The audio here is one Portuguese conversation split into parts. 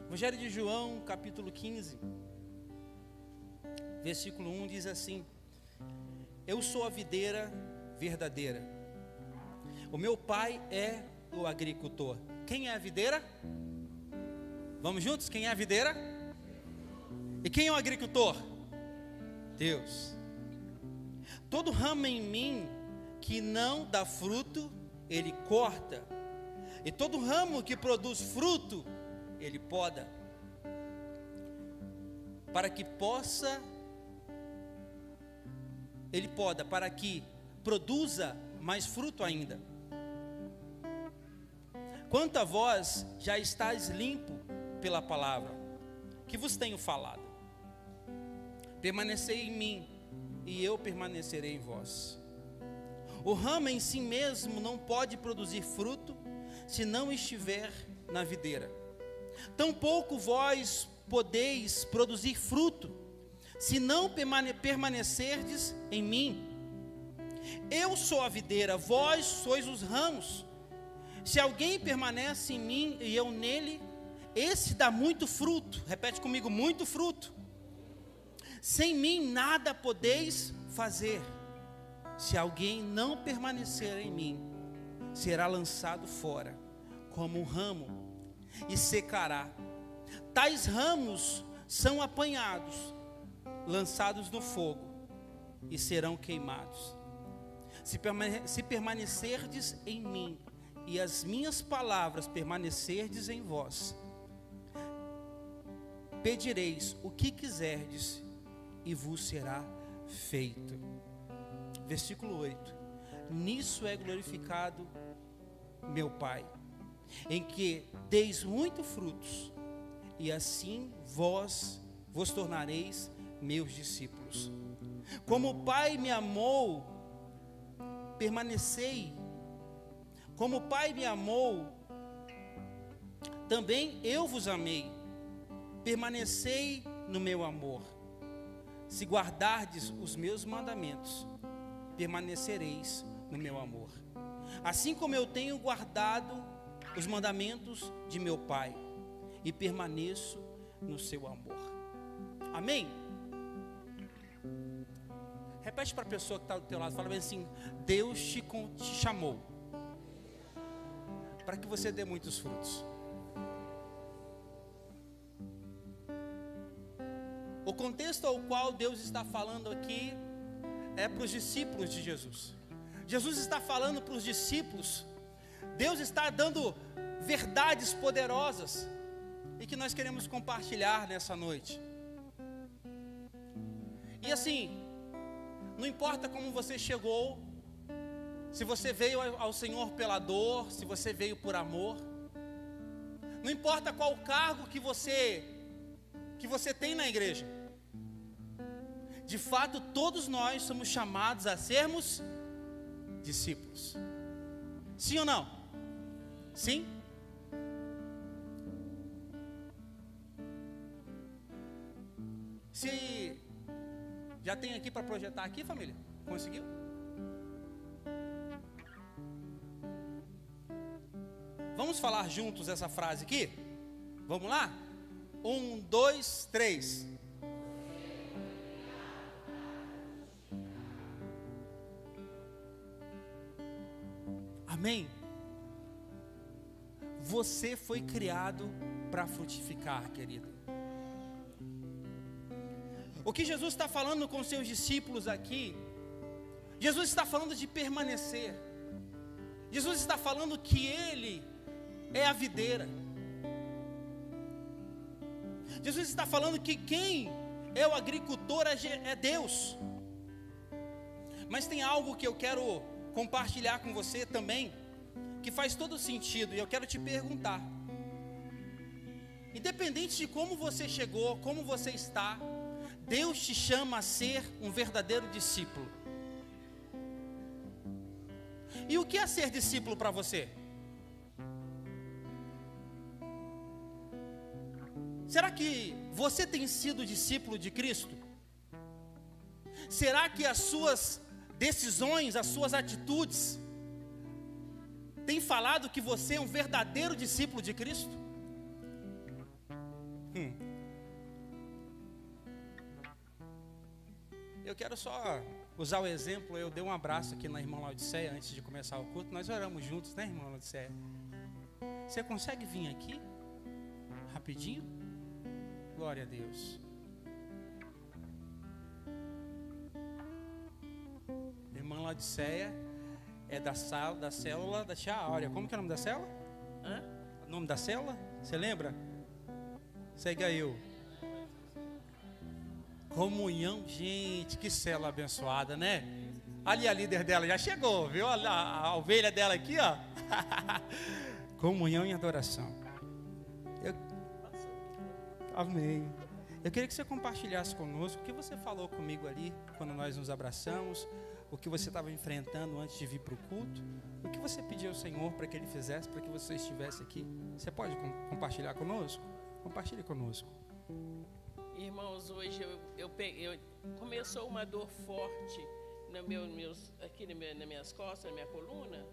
Evangelho de João, capítulo 15, versículo 1 diz assim: eu sou a videira verdadeira, o meu pai é o agricultor. Quem é a videira? Vamos juntos? Quem é a videira? E quem é o agricultor? Deus. Todo ramo em mim que não dá fruto, Ele corta, e todo ramo que produz fruto, Ele poda, para que produza mais fruto ainda. Quanto a vós, já estáis limpo pela palavra que vos tenho falado. Permanecei em mim, e eu permanecerei em vós. O ramo em si mesmo não pode produzir fruto, se não estiver na videira. Tampouco vós podeis produzir fruto, se não permanecerdes em mim. Eu sou a videira, vós sois os ramos. Se alguém permanece em mim e eu nele, esse dá muito fruto. Repete comigo: muito fruto. Sem mim nada podeis fazer. Se alguém não permanecer em mim, será lançado fora como um ramo e secará. Tais ramos são apanhados, lançados no fogo e serão queimados. Se permanecerdes em mim e as minhas palavras permanecerdes em vós, pedireis o que quiserdes e vos será feito. Versículo 8: nisso é glorificado meu Pai, em que deis muito frutos, e assim vos tornareis meus discípulos. Como o Pai me amou, permanecei. Como o Pai me amou, também eu vos amei. Permanecei no meu amor. Se guardardes os meus mandamentos, permanecereis no meu amor. Assim como eu tenho guardado os mandamentos de meu Pai, e permaneço no seu amor. Amém? Repete para a pessoa que está do teu lado, fala bem assim: Deus te chamou para que você dê muitos frutos. O contexto ao qual Deus está falando aqui é para os discípulos de Jesus. Jesus está falando para os discípulos. Deus está dando verdades poderosas e que nós queremos compartilhar nessa noite. E assim, não importa como você chegou, se você veio ao Senhor pela dor, se você veio por amor, não importa qual cargo que você tem na igreja. De fato, todos nós somos chamados a sermos discípulos. Sim ou não? Sim? Se já tem aqui para projetar aqui, família? Conseguiu? Vamos falar juntos essa frase aqui? Vamos lá? 1, 2, 3. Amém? Você foi criado para frutificar, querido. O que Jesus está falando com seus discípulos aqui, Jesus está falando de permanecer. Jesus está falando que Ele é a videira. Jesus está falando que quem é o agricultor é Deus. Mas tem algo que eu quero compartilhar com você também, que faz todo sentido, e eu quero te perguntar: independente de como você chegou, como você está, Deus te chama a ser um verdadeiro discípulo. E o que é ser discípulo para você? Será que você tem sido discípulo de Cristo? Será que as suas decisões, as suas atitudes têm falado que você é um verdadeiro discípulo de Cristo? Eu quero só usar o exemplo. Eu dei um abraço aqui na irmã Laodiceia antes de começar o culto. Nós oramos juntos, né, irmã Laodiceia? Você consegue vir aqui? Rapidinho? Glória a Deus. Irmã Laodiceia é da célula da tia Áurea. Como que é o nome da célula? O nome da célula? Você lembra? Segue aí eu. Comunhão, gente, que célula abençoada, né? Ali a líder dela já chegou, viu? A ovelha dela aqui, ó. Comunhão e adoração. Amém. Eu queria que você compartilhasse conosco o que você falou comigo ali, quando nós nos abraçamos, o que você estava enfrentando antes de vir para o culto, o que você pediu ao Senhor para que Ele fizesse, para que você estivesse aqui. Você pode compartilhar conosco? Compartilhe conosco. Irmãos, hoje começou uma dor forte aqui nas minhas costas, na minha coluna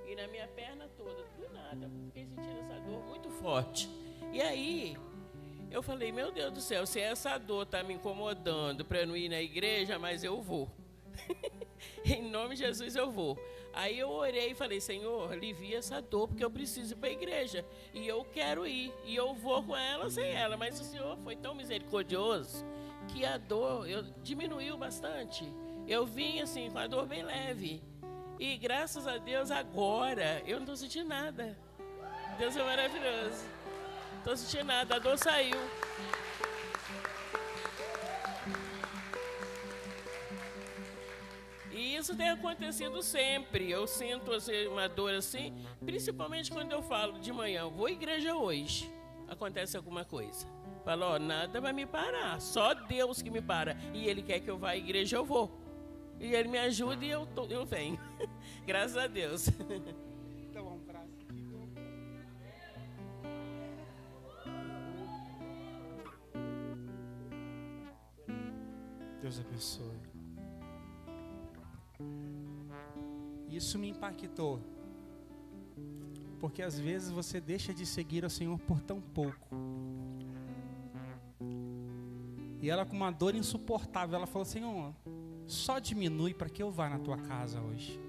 e na minha perna toda, do nada. Fiquei sentindo essa dor muito forte. E aí, eu falei, meu Deus do céu, se essa dor está me incomodando para eu não ir na igreja, mas eu vou. Em nome de Jesus eu vou. Aí eu orei e falei, Senhor, alivia essa dor, porque eu preciso ir para a igreja. E eu quero ir. E eu vou com ela, sem ela. Mas o Senhor foi tão misericordioso que a dor diminuiu bastante. Eu vim assim, com a dor bem leve. E graças a Deus, agora, eu não estou sentindo nada. Deus é maravilhoso. Não estou sentindo nada, a dor saiu. E isso tem acontecido sempre. Eu sinto assim, uma dor assim, principalmente quando eu falo de manhã, vou à igreja hoje, acontece alguma coisa. Falo, ó, nada vai me parar, só Deus que me para. E Ele quer que eu vá à igreja, eu vou. E Ele me ajuda e eu venho. Graças a Deus. Então vamos para Deus abençoe. Isso me impactou, porque às vezes você deixa de seguir ao Senhor por tão pouco. E ela, com uma dor insuportável, ela falou, Senhor, só diminui para que eu vá na tua casa hoje.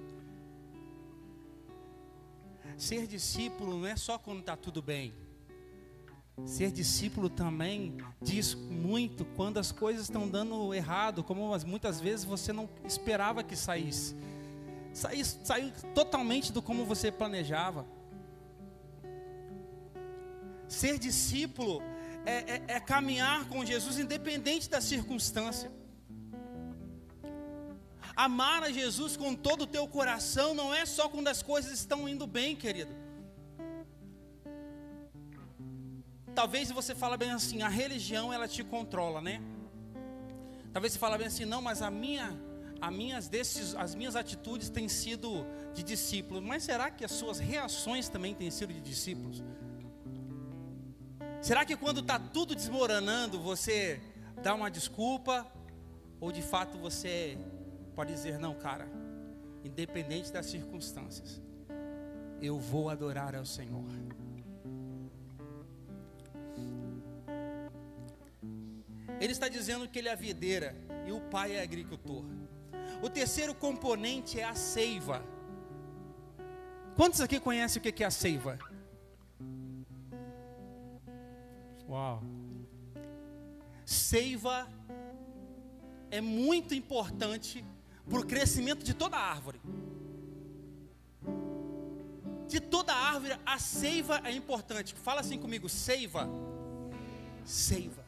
Ser discípulo não é só quando está tudo bem. Ser discípulo também diz muito quando as coisas estão dando errado, como muitas vezes você não esperava que saísse. Saiu totalmente do como você planejava. Ser discípulo é caminhar com Jesus independente da circunstância. Amar a Jesus com todo o teu coração não é só quando as coisas estão indo bem, querido. Talvez você fale bem assim, a religião ela te controla, né? Talvez você fale bem assim, não, mas as minhas atitudes têm sido de discípulo. Mas será que as suas reações também têm sido de discípulos? Será que quando está tudo desmoronando, você dá uma desculpa? Ou de fato você pode dizer, não, cara, independente das circunstâncias, eu vou adorar ao Senhor. Ele está dizendo que ele é a videira e o pai é agricultor. O terceiro componente é a seiva. Quantos aqui conhecem o que é a seiva? Uau! Seiva é muito importante para o crescimento de toda árvore. De toda árvore, a seiva é importante. Fala assim comigo, seiva. Seiva.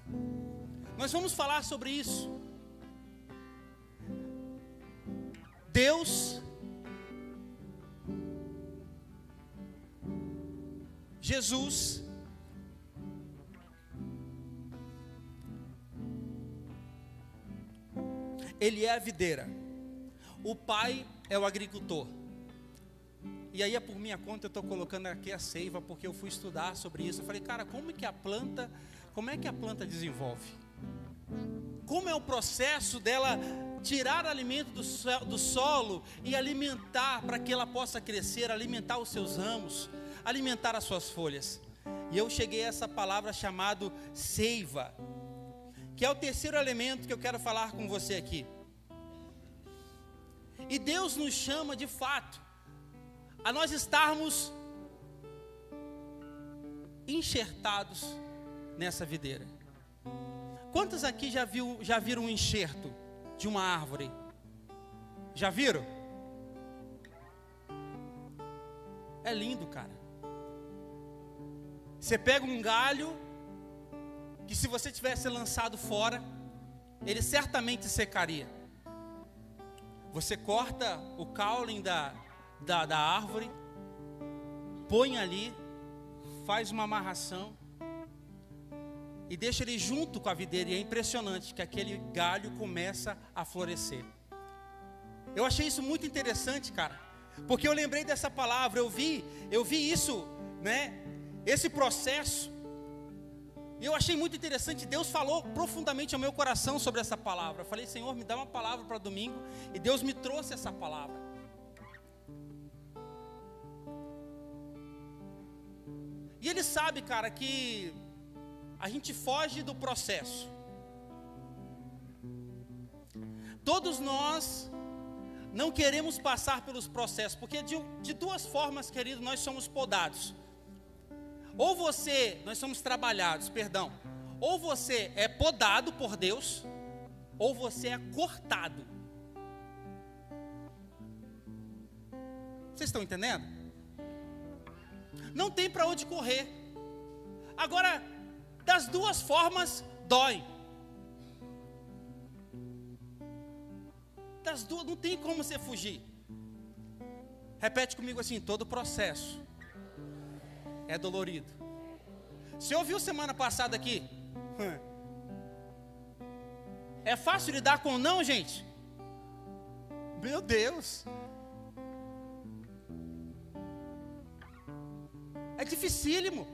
Nós vamos falar sobre isso. Deus, Jesus, Ele é a videira, o Pai é o agricultor. E aí, por minha conta, eu estou colocando aqui a seiva, porque eu fui estudar sobre isso. Eu falei, cara, como é que a planta desenvolve? Como é o processo dela tirar alimento do solo e alimentar para que ela possa crescer, alimentar os seus ramos, alimentar as suas folhas? E eu cheguei a essa palavra chamada seiva, que é o terceiro elemento que eu quero falar com você aqui. E Deus nos chama de fato a nós estarmos enxertados nessa videira. Quantos aqui já viram um enxerto de uma árvore? Já viram? É lindo, cara. Você pega um galho que, se você tivesse lançado fora, ele certamente secaria. Você corta o caule da árvore, põe ali, faz uma amarração e deixa ele junto com a videira. E é impressionante que aquele galho começa a florescer. Eu achei isso muito interessante, cara, porque eu lembrei dessa palavra. Eu vi isso, né? Esse processo. E eu achei muito interessante. Deus falou profundamente ao meu coração sobre essa palavra. Eu falei: Senhor, me dá uma palavra para domingo. E Deus me trouxe essa palavra. E Ele sabe, cara, que a gente foge do processo. Todos nós não queremos passar pelos processos, porque de duas formas, querido, nós somos podados. Nós somos trabalhados, perdão. Ou você é podado por Deus, ou você é cortado. Vocês estão entendendo? Não tem para onde correr. Agora, das duas formas, dói. Das duas, não tem como você fugir. Repete comigo assim: todo processo é dolorido. Você ouviu semana passada aqui? É fácil lidar com não, gente? Meu Deus. É dificílimo.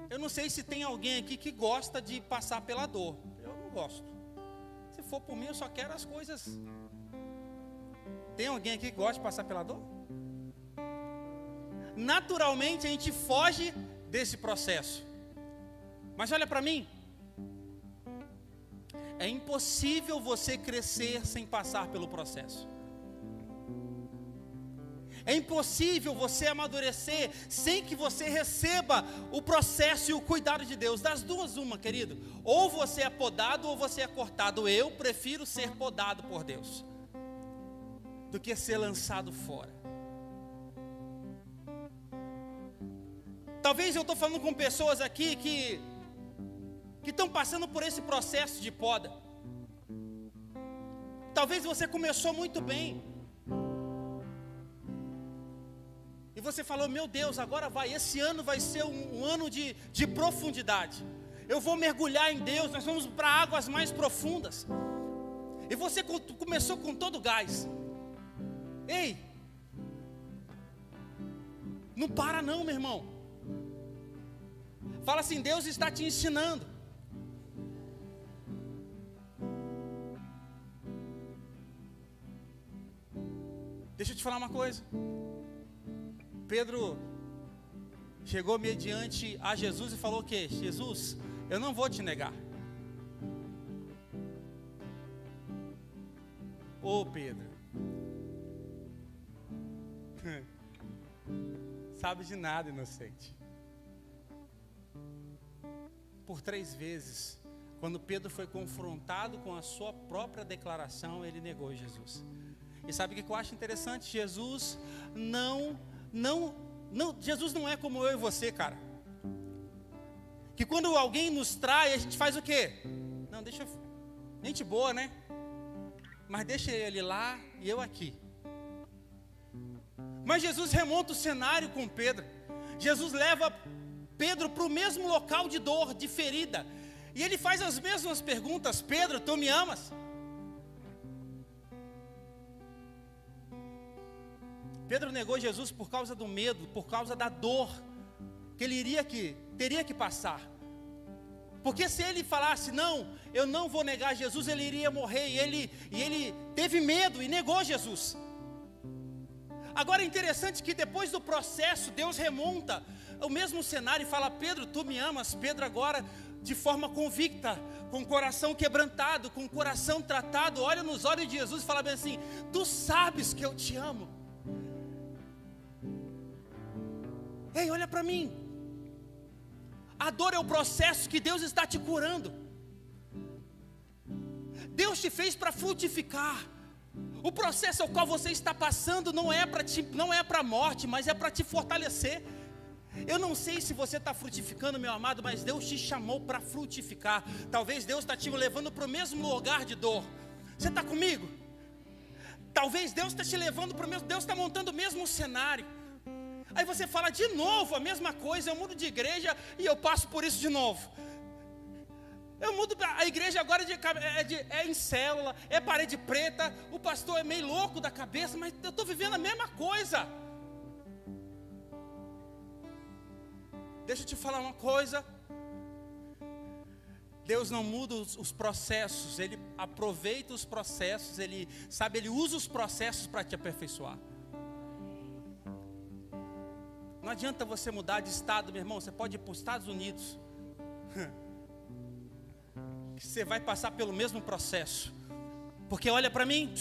Eu não sei se tem alguém aqui que gosta de passar pela dor. Eu não gosto. Se for por mim, eu só quero as coisas. Tem alguém aqui que gosta de passar pela dor? Naturalmente a gente foge desse processo. Mas olha para mim. É impossível você crescer sem passar pelo processo. É impossível você amadurecer sem que você receba o processo e o cuidado de Deus. Das duas, uma, querido. Ou você é podado ou você é cortado. Eu prefiro ser podado por Deus do que ser lançado fora. Talvez eu estou falando com pessoas aqui que estão passando por esse processo de poda. Talvez você começou muito bem. E você falou: meu Deus, agora esse ano vai ser um ano de profundidade. Eu vou mergulhar em Deus, nós vamos para águas mais profundas. E você começou com todo o gás. Ei, não para não, meu irmão. Fala assim: Deus está te ensinando. Deixa eu te falar uma coisa. Pedro chegou mediante a Jesus e falou o quê? Jesus, eu não vou te negar. Ô Pedro, sabe de nada, inocente. Por 3 vezes, quando Pedro foi confrontado com a sua própria declaração, ele negou Jesus. E sabe o que eu acho interessante? Jesus Jesus não é como eu e você, cara. Que quando alguém nos trai, a gente faz o quê? Não, deixa eu... Gente boa, né? Mas deixa ele lá e eu aqui. Mas Jesus remonta o cenário com Pedro. Jesus leva Pedro para o mesmo local de dor, de ferida. E ele faz as mesmas perguntas: Pedro, tu me amas? Pedro negou Jesus por causa do medo, por causa da dor que ele teria que passar. Porque se ele falasse: não, eu não vou negar Jesus, ele iria morrer. E ele teve medo e negou Jesus. Agora é interessante que depois do processo, Deus remonta o mesmo cenário e fala: Pedro, tu me amas? Pedro agora de forma convicta, com o coração quebrantado, com o coração tratado, olha nos olhos de Jesus e fala bem assim: tu sabes que eu te amo. Ei, olha para mim. A dor é o processo que Deus está te curando. Deus te fez para frutificar. O processo ao qual você está passando não é para a morte, mas é para te fortalecer. Eu não sei se você está frutificando, meu amado, mas Deus te chamou para frutificar. Talvez Deus está te levando para o mesmo lugar de dor. Você está comigo? Talvez Deus está te levando para o mesmo, Deus está montando o mesmo cenário. Aí você fala de novo a mesma coisa, eu mudo de igreja e eu passo por isso de novo. Eu mudo, a igreja agora é em célula, é parede preta, o pastor é meio louco da cabeça, mas eu estou vivendo a mesma coisa. Deixa eu te falar uma coisa. Deus não muda os processos, Ele aproveita os processos, Ele usa os processos para te aperfeiçoar. Não adianta você mudar de estado, meu irmão, você pode ir para os Estados Unidos. Você vai passar pelo mesmo processo. Porque olha para mim,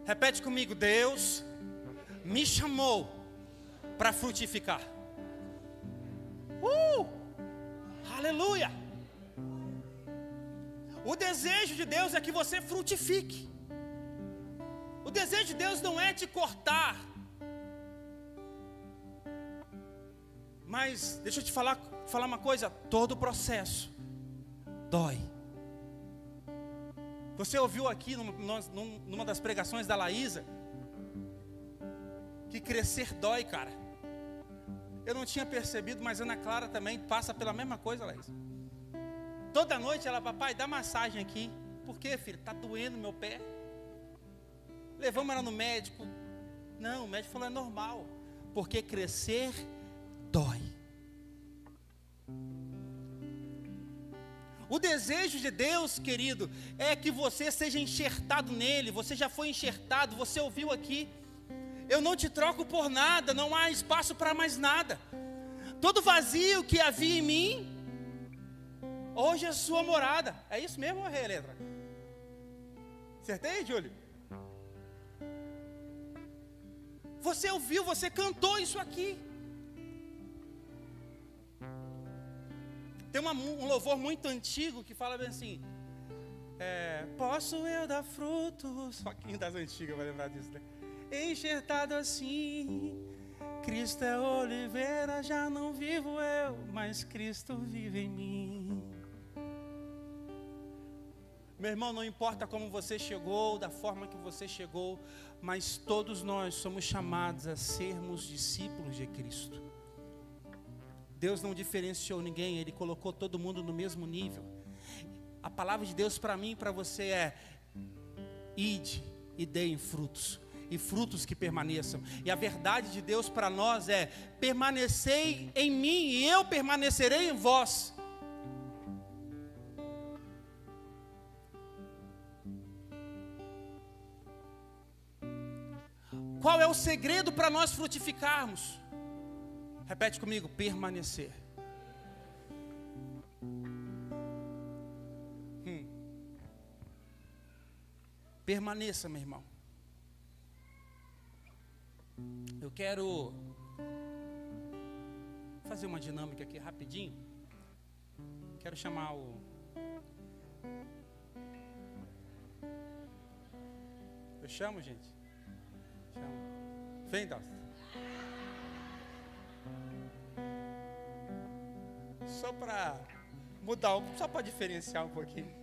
repete comigo: Deus me chamou para frutificar. Aleluia! O desejo de Deus é que você frutifique. O desejo de Deus não é te cortar. Mas deixa eu te falar uma coisa: todo processo dói. Você ouviu aqui numa das pregações da Laísa que crescer dói, cara. Eu não tinha percebido, mas Ana Clara também passa pela mesma coisa, Laísa. Toda noite ela: papai, dá massagem aqui. Por quê, filho? Está doendo meu pé. Levamos ela no médico. Não, o médico falou: é normal. Porque crescer dói. O desejo de Deus, querido, é que você seja enxertado nele. Você já foi enxertado, você ouviu aqui: eu não te troco por nada, não há espaço para mais nada. Todo vazio que havia em mim, hoje é sua morada. É isso mesmo, letra? Acertei, Júlio? Você ouviu, você cantou isso aqui. Tem um louvor muito antigo que fala bem assim: posso eu dar frutos. Só quem das antigas vai lembrar disso, né? Enxertado assim, Cristo é oliveira, já não vivo eu, mas Cristo vive em mim. Meu irmão, não importa como você chegou, da forma que você chegou, mas todos nós somos chamados a sermos discípulos de Cristo. Deus não diferenciou ninguém, Ele colocou todo mundo no mesmo nível. A palavra de Deus para mim e para você é: ide e deem frutos, e frutos que permaneçam. E a verdade de Deus para nós é: permanecei em mim e eu permanecerei em vós. Qual é o segredo para nós frutificarmos? Repete comigo: permanecer. Permaneça, meu irmão. Eu quero fazer uma dinâmica aqui rapidinho. Quero chamar Eu chamo, gente? Chamo. Vem, Dalton. Só para mudar, só para diferenciar um pouquinho.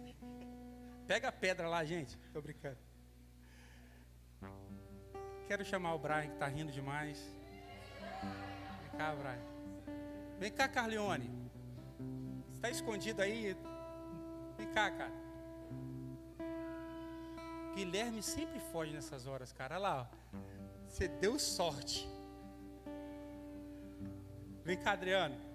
Pega a pedra lá, gente. Tô brincando. Quero chamar o Brian, que está rindo demais. Vem cá, Brian. Vem cá, Carleone. Você está escondido aí? Vem cá, cara. Guilherme sempre foge nessas horas, cara. Olha lá, ó. Você deu sorte. Vem cá, Adriano.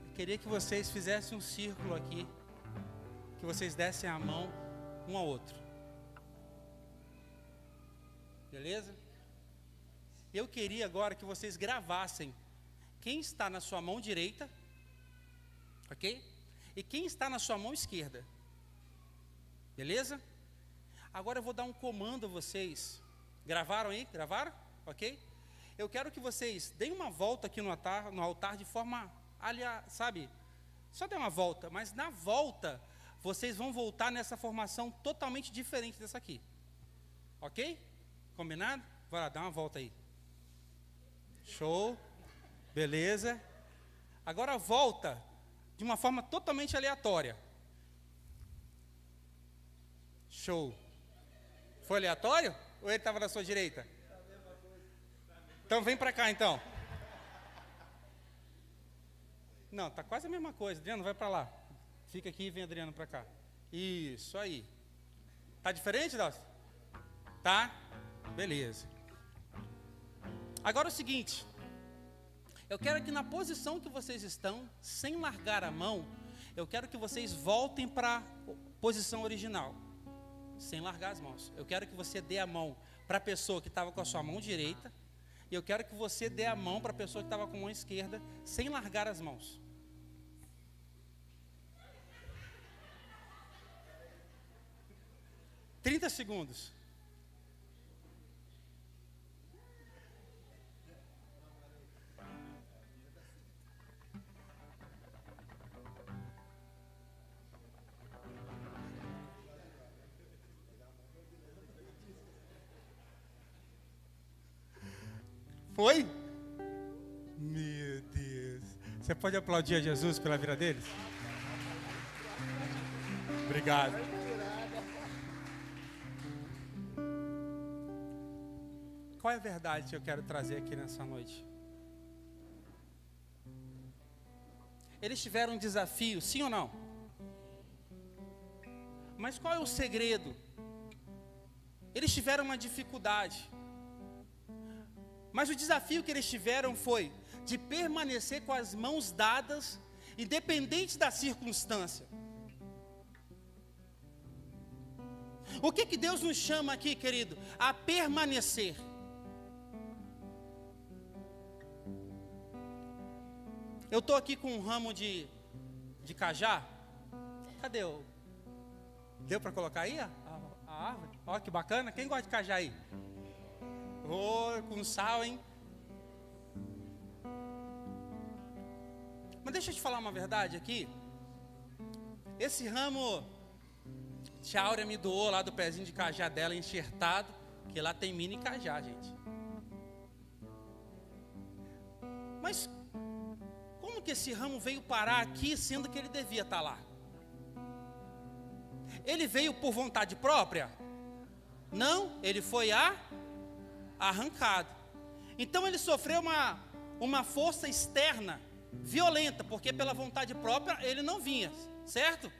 Eu queria que vocês fizessem um círculo aqui. Que vocês dessem a mão um ao outro. Beleza? eu queria agora que vocês gravassem quem está na sua mão direita, ok? E quem está na sua mão esquerda. Beleza? Agora eu vou dar um comando a vocês. Gravaram aí? Gravaram? Ok? Eu quero que vocês deem uma volta aqui no altar de forma, sabe? Só dê uma volta, mas na volta, vocês vão voltar nessa formação totalmente diferente dessa aqui. Ok? Combinado? Vai lá, dá uma volta aí. Show. Beleza. Agora volta de uma forma totalmente aleatória. Show. Foi aleatório? Ou ele estava na sua direita? Então vem para cá então. Não, tá quase a mesma coisa. Adriano, vai para lá. Fica aqui e vem Adriano para cá. Isso aí. Tá diferente, Dalcio? Tá? Beleza. Agora é o seguinte. Eu quero que na posição que vocês estão, sem largar a mão, eu quero que vocês voltem para a posição original. Sem largar as mãos. Eu quero que você dê a mão para a pessoa que estava com a sua mão direita. E eu quero que você dê a mão para a pessoa que estava com a mão esquerda, sem largar as mãos. Trinta segundos. Foi? Meu Deus. Você pode aplaudir a Jesus pela vida deles? Obrigado. Qual é a verdade que eu quero trazer aqui nessa noite? Eles tiveram um desafio, sim ou não? Mas qual é o segredo? Eles tiveram uma dificuldade. Mas o desafio que eles tiveram foi de permanecer com as mãos dadas, independente da circunstância. O que Deus nos chama aqui, querido? A permanecer. Eu estou aqui com um ramo de cajá. Cadê o... Deu para colocar aí a árvore? Olha que bacana. Quem gosta de cajá aí? Oh, com sal, hein? Mas deixa eu te falar uma verdade aqui. Esse ramo, tia Áurea me doou lá do pezinho de cajá dela enxertado, que lá tem mini cajá, gente. Mas como que esse ramo veio parar aqui, sendo que ele devia estar lá? Ele veio por vontade própria? Não, ele foi arrancado. Então ele sofreu uma força externa, violenta, porque pela vontade própria ele não vinha, certo?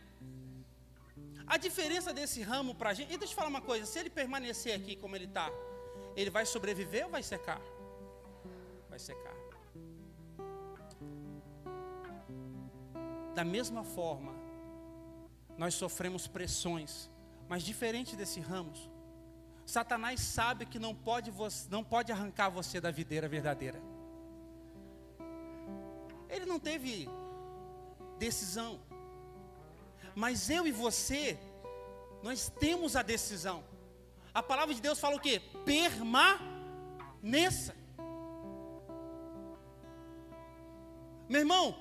A diferença desse ramo para a gente, e deixa eu te falar uma coisa, se ele permanecer aqui como ele está, ele vai sobreviver ou vai secar? Vai secar. Da mesma forma, nós sofremos pressões, mas diferente desse ramo, Satanás sabe que não pode arrancar você da videira verdadeira. Ele não teve decisão. Mas eu e você, nós temos a decisão. A palavra de Deus fala o quê? Permaneça. Meu irmão,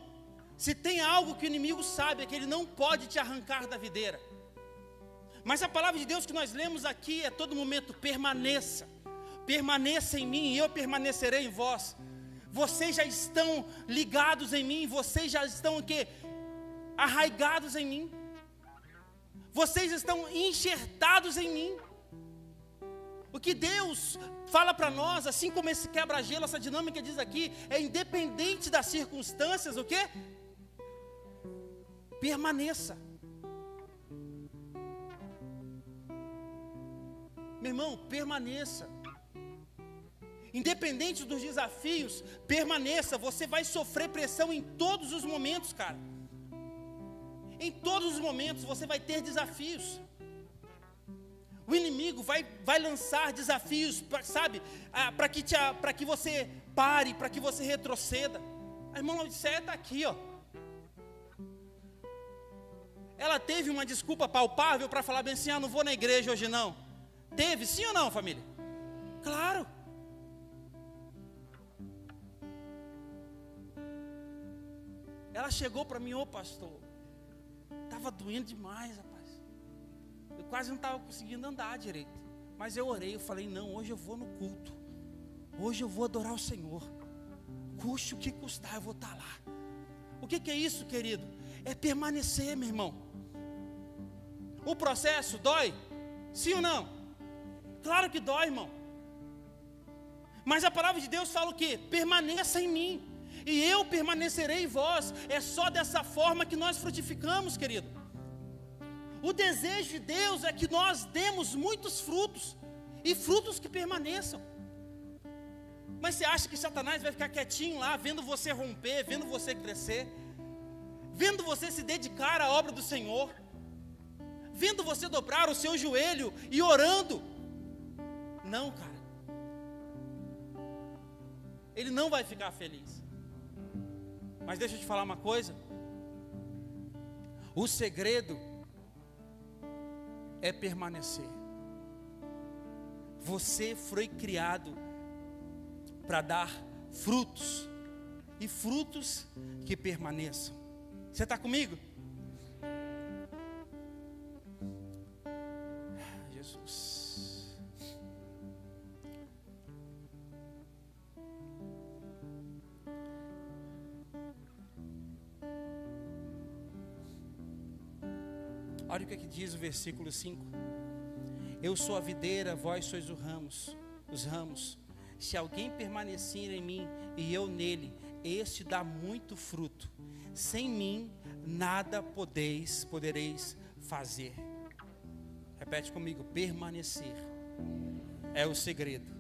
se tem algo que o inimigo sabe, é que ele não pode te arrancar da videira. Mas a palavra de Deus que nós lemos aqui é todo momento: permaneça. Permaneça em mim e eu permanecerei em vós. Vocês já estão ligados em mim, vocês já estão o quê? Arraigados em mim. Vocês estão enxertados em mim. O que Deus fala para nós, assim como esse quebra-gelo, essa dinâmica diz aqui, é independente das circunstâncias, o quê? Permaneça. Meu irmão, permaneça. Independente dos desafios, permaneça. Você vai sofrer pressão em todos os momentos, cara. Em todos os momentos você vai ter desafios. O inimigo vai lançar desafios, sabe, para que você pare, para que você retroceda. A irmã Laodiceia está aqui, ó. Ela teve uma desculpa palpável para falar bem assim: não vou na igreja hoje não. Teve, sim ou não, família? Claro. Ela chegou para mim: ô pastor, estava doendo demais, rapaz. Eu quase não estava conseguindo andar direito. Mas eu orei, eu falei: não, hoje eu vou no culto. Hoje eu vou adorar o Senhor. Custe o que custar, eu vou estar lá. O que é isso, querido? É permanecer, meu irmão. O processo dói? Sim ou não? Claro que dói, irmão. Mas a palavra de Deus fala o quê? Permaneça em mim, e eu permanecerei em vós. É só dessa forma que nós frutificamos, querido. O desejo de Deus é que nós demos muitos frutos, e frutos que permaneçam. Mas você acha que Satanás vai ficar quietinho lá, vendo você romper, vendo você crescer, vendo você se dedicar à obra do Senhor, vendo você dobrar o seu joelho e orando? Não, cara. Ele não vai ficar feliz. Mas deixa eu te falar uma coisa. O segredo é permanecer. Você foi criado para dar frutos, e frutos que permaneçam. Você está comigo? Jesus. Olha o que diz o versículo 5. Eu sou a videira, vós sois os ramos. Se alguém permanecer em mim e eu nele, este dá muito fruto. Sem mim nada podereis fazer. Repete comigo: permanecer é o segredo.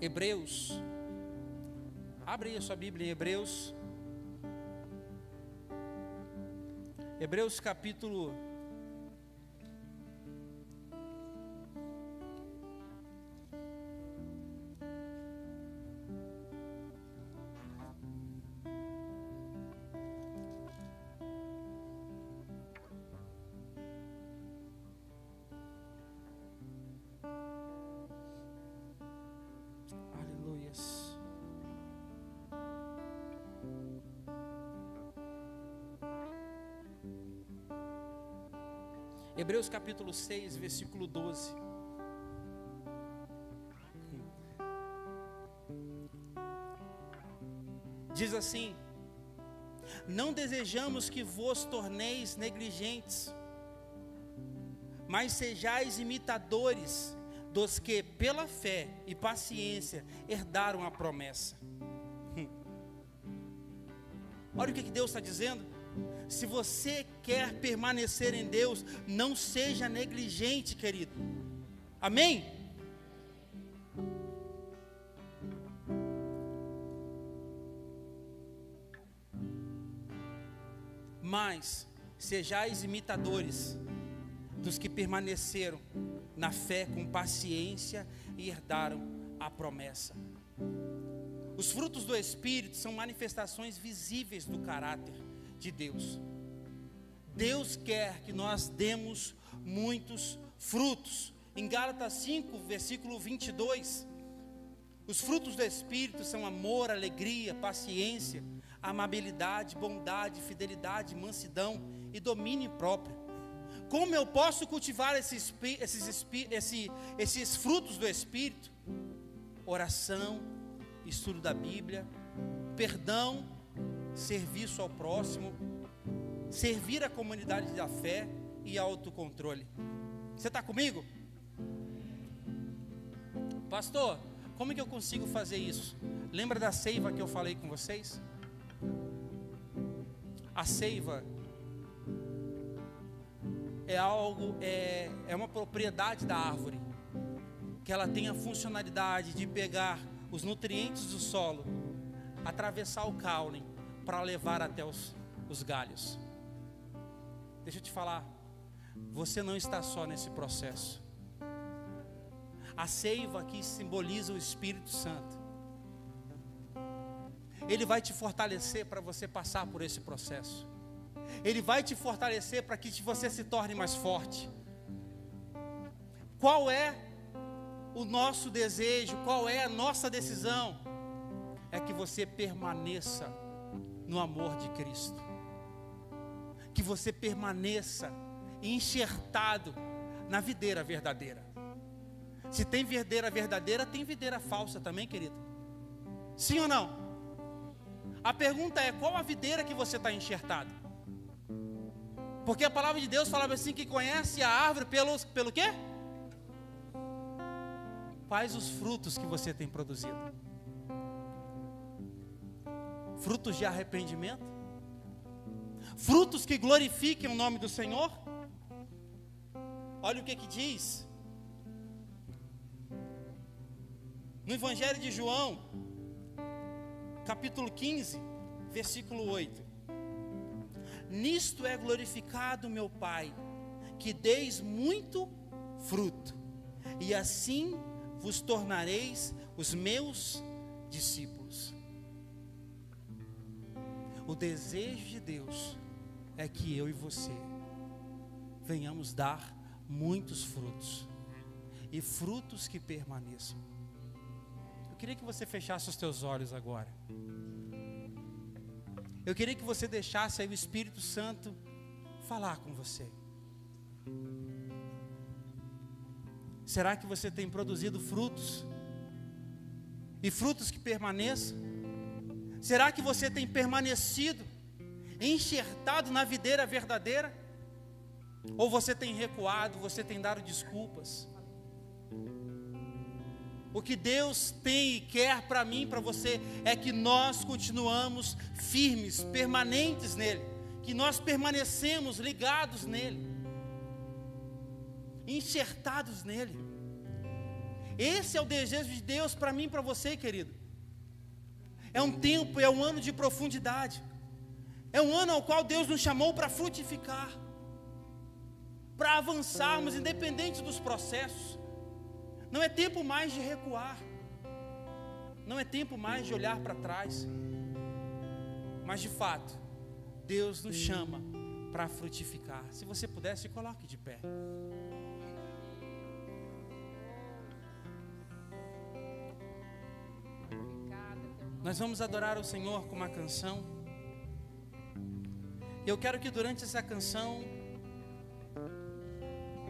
Hebreus, abre aí a sua Bíblia em Hebreus capítulo 6, versículo 12. Diz assim: não desejamos que vos torneis negligentes, mas sejais imitadores dos que pela fé e paciência herdaram a promessa. Olha o que Deus está dizendo. Se você quer permanecer em Deus, não seja negligente, querido. Amém? Mas sejais imitadores dos que permaneceram na fé com paciência e herdaram a promessa. Os frutos do Espírito são manifestações visíveis do caráter de Deus. Deus quer que nós demos muitos frutos. Em Gálatas 5, versículo 22, os frutos do Espírito são amor, alegria, paciência, amabilidade, bondade, fidelidade, mansidão e domínio próprio. Como eu posso cultivar esses frutos do Espírito? Oração, estudo da Bíblia, perdão, serviço ao próximo, servir a comunidade da fé e autocontrole. Você está comigo? Pastor, como é que eu consigo fazer isso? Lembra da seiva que eu falei com vocês? A seiva é uma propriedade da árvore, que ela tem a funcionalidade de pegar os nutrientes do solo, atravessar o caule para levar até os galhos. Deixa eu te falar, você não está só nesse processo. A seiva aqui simboliza o Espírito Santo. Ele vai te fortalecer para você passar por esse processo. Ele vai te fortalecer para que você se torne mais forte. Qual é o nosso desejo? Qual é a nossa decisão? É que você permaneça no amor de Cristo. Que você permaneça enxertado na videira verdadeira. Se tem videira verdadeira, tem videira falsa também, querido. Sim ou não? A pergunta é, qual a videira que você está enxertado? Porque a palavra de Deus falava assim, que conhece a árvore pelo quê? Quais os frutos que você tem produzido? Frutos de arrependimento? Frutos que glorifiquem o nome do Senhor? Olha o que diz no Evangelho de João, capítulo 15, versículo 8. Nisto é glorificado meu Pai, que deis muito fruto, e assim vos tornareis os meus discípulos. O desejo de Deus é que eu e você venhamos dar muitos frutos, e frutos que permaneçam. Eu queria que você fechasse os teus olhos agora. Eu queria que você deixasse aí o Espírito Santo falar com você. Será que você tem produzido frutos? E frutos que permaneçam? Será que você tem permanecido enxertado na videira verdadeira? Ou você tem recuado, você tem dado desculpas? O que Deus tem e quer para mim, para você, é que nós continuamos firmes, permanentes nele, que nós permanecemos ligados nele, enxertados nele. Esse é o desejo de Deus para mim e para você, querido. É um tempo, é um ano de profundidade, é um ano ao qual Deus nos chamou para frutificar, para avançarmos, independente dos processos. Não é tempo mais de recuar, não é tempo mais de olhar para trás, mas de fato, Deus nos chama para frutificar. Se você puder, se coloque de pé. Nós vamos adorar o Senhor com uma canção. Eu quero que durante essa canção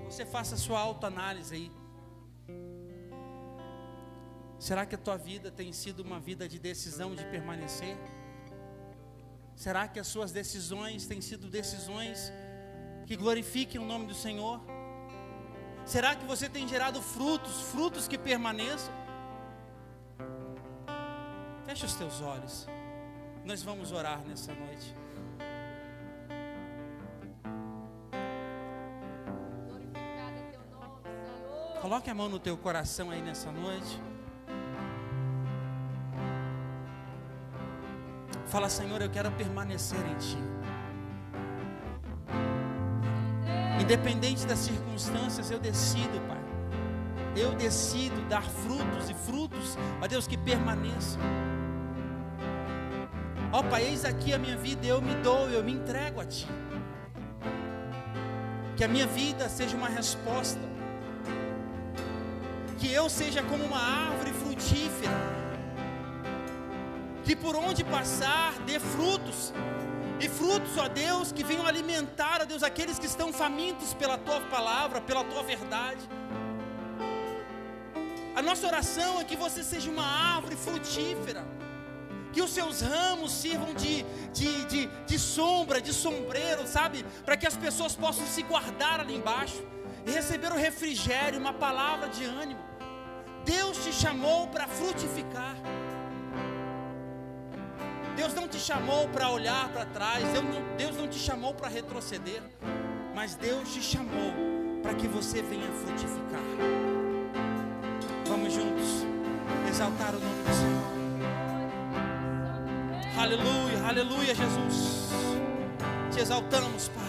você faça a sua autoanálise aí. Será que a tua vida tem sido uma vida de decisão de permanecer? Será que as suas decisões têm sido decisões que glorifiquem o nome do Senhor? Será que você tem gerado frutos que permaneçam? Feche os teus olhos. Nós vamos orar nessa noite. Glorificado é teu nome, Senhor. Coloque a mão no teu coração aí nessa noite. Fala, Senhor, eu quero permanecer em Ti. Independente das circunstâncias, eu decido, Pai. Eu decido dar frutos, e frutos, ó Deus, que permaneçam. Ó Pai, eis aqui a minha vida, eu me dou, eu me entrego a Ti. Que a minha vida seja uma resposta. Que eu seja como uma árvore frutífera, que por onde passar dê frutos, e frutos, ó Deus, que venham alimentar, ó Deus, aqueles que estão famintos pela Tua palavra, pela Tua verdade. A nossa oração é que você seja uma árvore frutífera, que os seus ramos sirvam de sombra, de sombreiro, sabe? Para que as pessoas possam se guardar ali embaixo e receber o refrigério, uma palavra de ânimo. Deus te chamou para frutificar. Deus não te chamou para olhar para trás, Deus não te chamou para retroceder, mas Deus te chamou para que você venha frutificar. Vamos juntos exaltar o nome do Senhor. Aleluia, aleluia, Jesus. Te exaltamos, Pai.